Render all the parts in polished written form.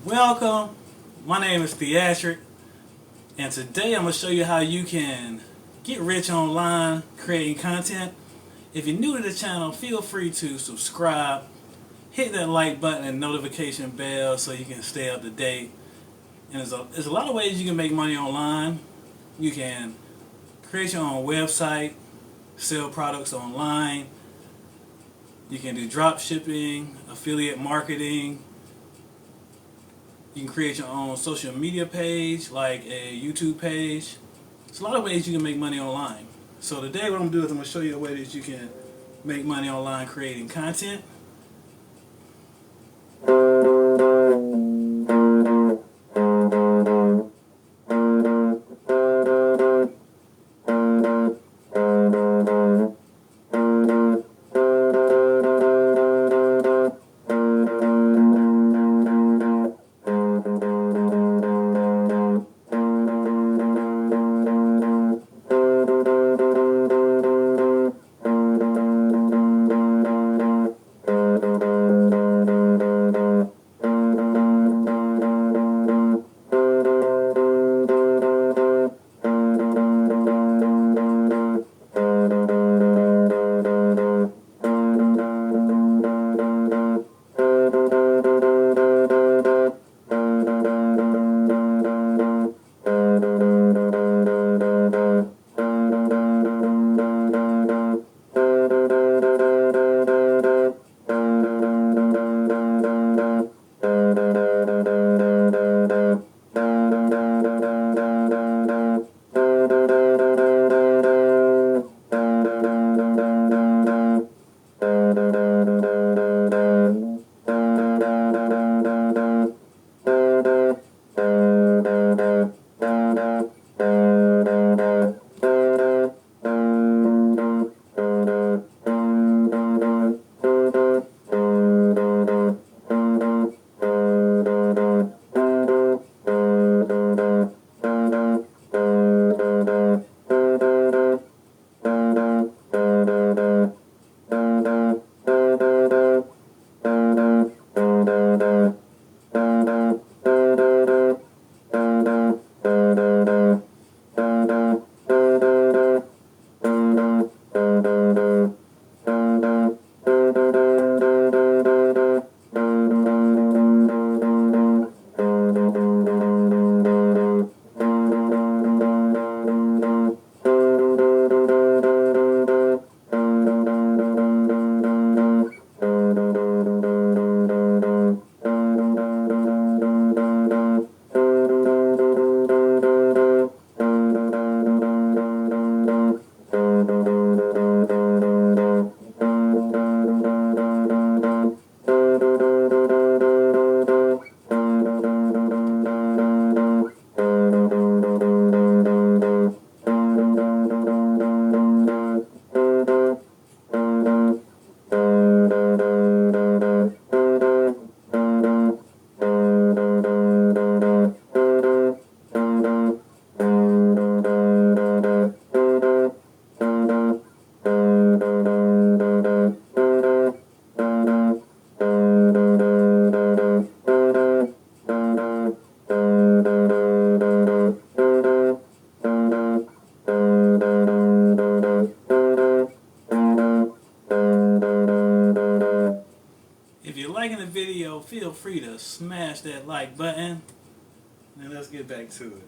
Welcome, my name is Theatric, and today I'm going to show you how you can get rich online creating content. If you're new to the channel, feel free to subscribe, hit that like button and notification bell so you can stay up to date. And there's a lot of ways you can make money online. You can create your own website, sell products online, you can do drop shipping, affiliate marketing. You can create your own social media page, like a YouTube page. There's a lot of ways you can make money online. So today what I'm going to do is I'm going to show you a way that you can make money online creating content. If you're liking the video, feel free to smash that like button. And let's get back to it.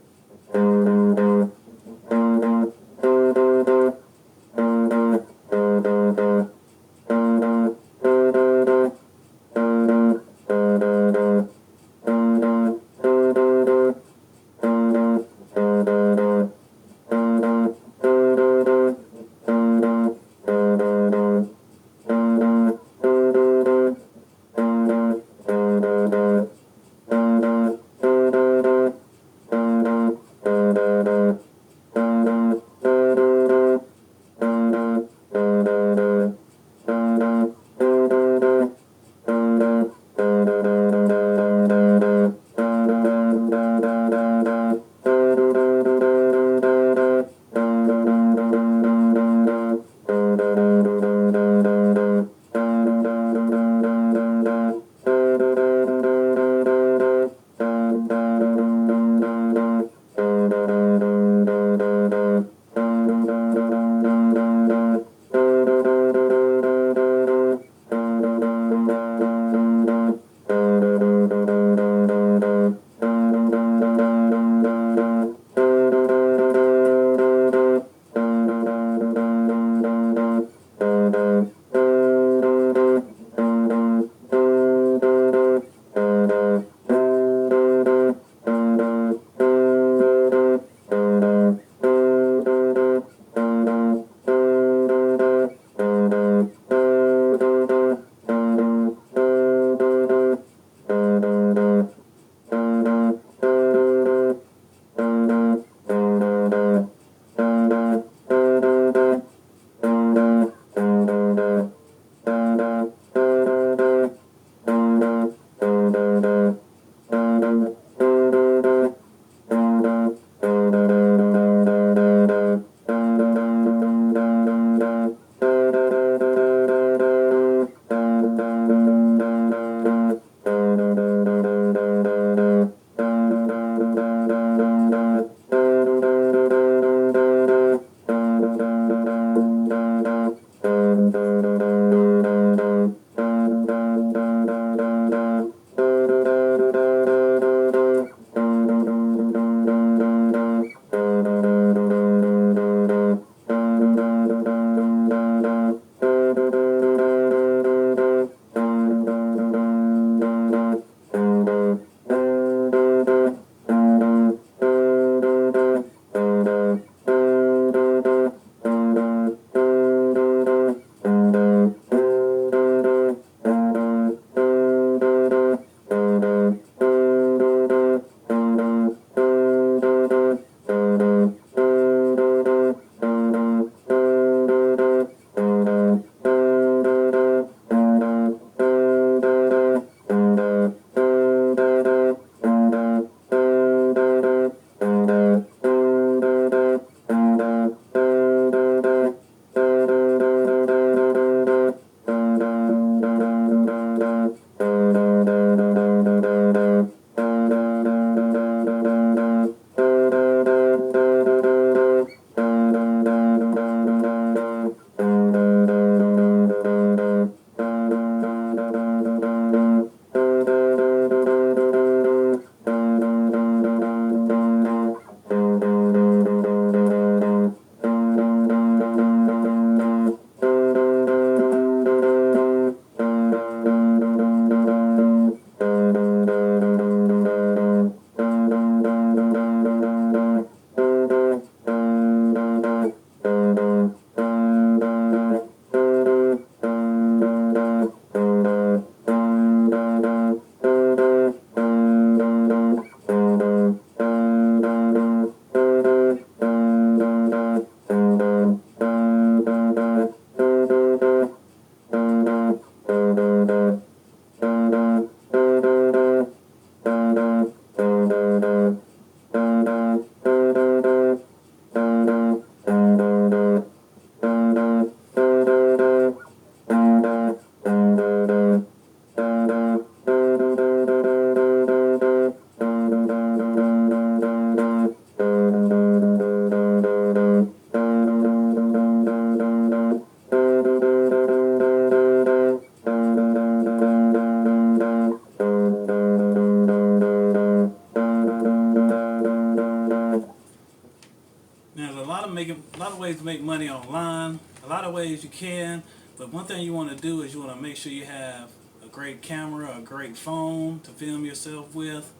a lot of ways to make money online, a lot of ways you can, but one thing you want to do is you want to make sure you have a great camera, a great phone to film yourself with.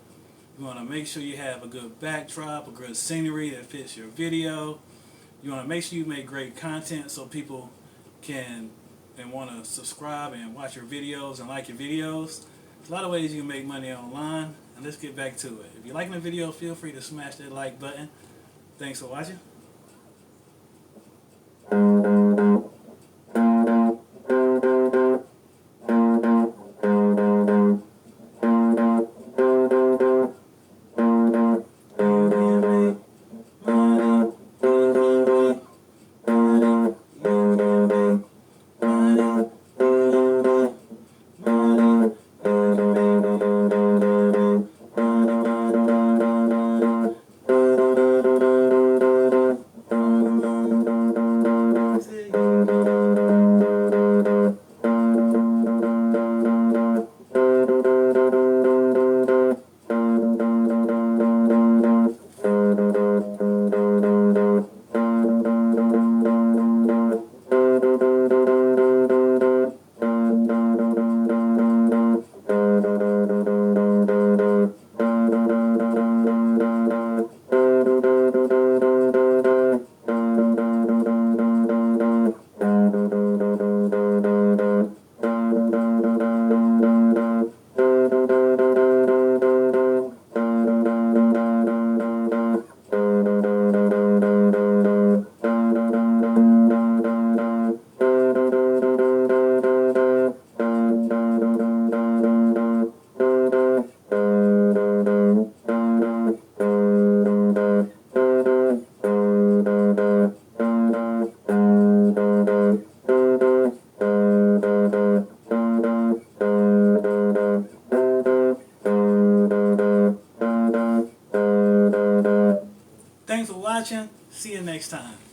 You want to make sure you have a good backdrop, a good scenery that fits your video. You want to make sure you make great content so people can and want to subscribe and watch your videos and like your videos. There's a lot of ways you can make money online, and let's get back to it. If you're liking the video, feel free to smash that like button. Thanks for watching. Thanks for watching. See you next time.